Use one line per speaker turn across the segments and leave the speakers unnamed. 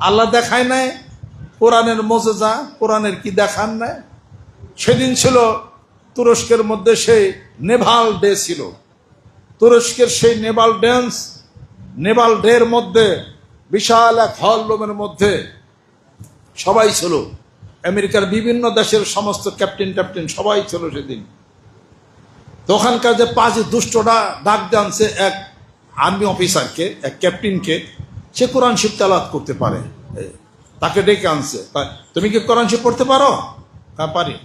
আল্লাহ দেখায় নাই কোরআনের মজেজা, কোরআনের কি দেখান নাই? সেদিন ছিল তুরস্কের মধ্যে সেই নেভাল ডে ছিল। তুরস্কের সেই নেভাল ডের মধ্যে বিশাল এক হল রুমের মধ্যে সবাই ছিল, আমেরিকার বিভিন্ন দেশের সমস্ত ক্যাপ্টেন সবাই ছিল সেদিন। তো ওখানকার যে 5 দুষ্টটা ডাক জানছে এক আর্মি অফিসারকে, এক ক্যাপ্টেনকে, সে কোরআন শরীফ তেলাওয়াত করতে পারে। তাকে ডেকে আনছে, তুমি কি কোরআন শরীফ পড়তে পারো? হ্যাঁ পারি।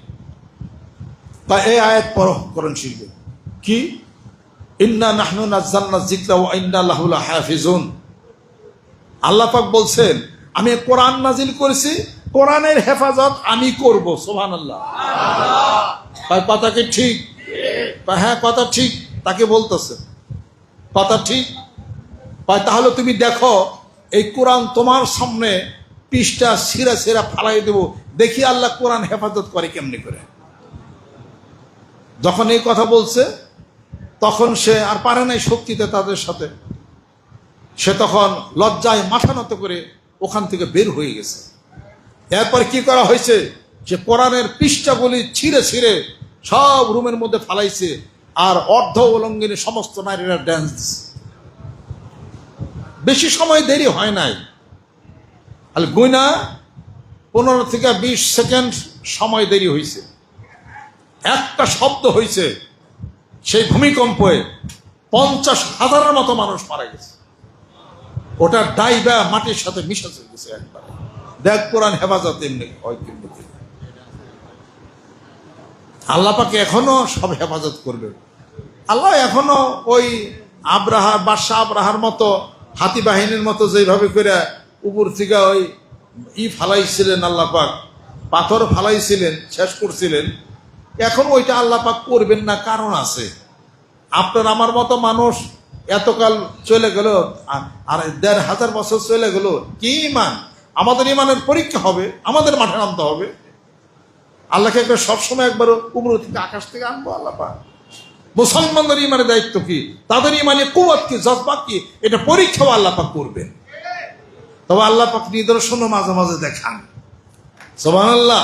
তা এই আয়াত পড়ো কোরআন শরীফে। কি? ইন্না নাহনু নাযালনা যিকরা ওয়া ইন্না লাহু লাহাফিজুন। আল্লাহ পাক বলছেন আমি কোরআন নাজিল করেছি, কোরআনের হেফাজত আমি করব। সুবহানাল্লাহ। কথা কি ঠিক? হ্যাঁ কথা ঠিক। তাকে বলতেছে কথা ঠিক। তাহলে তুমি দেখো এই কোরআন তোমার সামনে পৃষ্ঠা ছিঁড়া ফালাই দেব, দেখি আল্লাহ কোরআন হেফাজত করে কেমনি করে। যখন এই কথা বলছে তখন সে আর পারে নাই শক্তিতে তাদের সাথে, সে তখন লজ্জায় মাথা নত করে ওখান থেকে বের হয়ে গেছে। এরপর কি করা হয়েছে, যে কোরআনের পৃষ্ঠাগুলি ছিঁড়ে সব রুমের মধ্যে ফালাইছে, আর অর্ধ উলঙ্গিনী সমস্ত নারীরা ড্যান্স। বেশি সময় দেরি হয় নাই, গুইনা 15 থেকে 20 সেকেন্ড সময় দেরি হয়েছে। একটা শব্দ হয়েছে, সেই ভূমিকম্পে 50,000-এর মতো মানুষ মারা গেছে। ওটা ডাইবা মাটির সাথে মিশে গেছে একবার। দেখ কোরআন হেফাজত এমনি হয় কিন্তু আল্লাহ পাকে এখনো সব হেফাজত করবে। আল্লাহ এখনো ওই বাদশাহ আব্রাহার মতো হাতি বাহিনীর মতো যেভাবে করে উপর থেকে ওই ফালাইছিলেন, আল্লাহ পাক পাথর ফালাইছিলেন, শেষ করছিলেন, এখন ওইটা আল্লাহ পাক করবেন না। কারণ আছে, আপনার আমার মতো মানুষ এতকাল চলে গেল, আর 1,500 বছর চলে গেল, কি ইমান? আমাদের ইমানের পরীক্ষা হবে, আমাদের মাঠে নামতে হবে। আল্লাহকে একবার সবসময় একবার উপর থেকে আকাশ থেকে আনবো আল্লাহ পাক। মুসলমানদের ইমানের দায়িত্ব কি, তাদের ইমানে কুওয়াত কি, জজবা কি, এটা পরীক্ষাও আল্লাহ পাক করবেন। তবে আল্লাহ পাক নিদর্শনও মাঝে মাঝে দেখান। সুবহানাল্লাহ।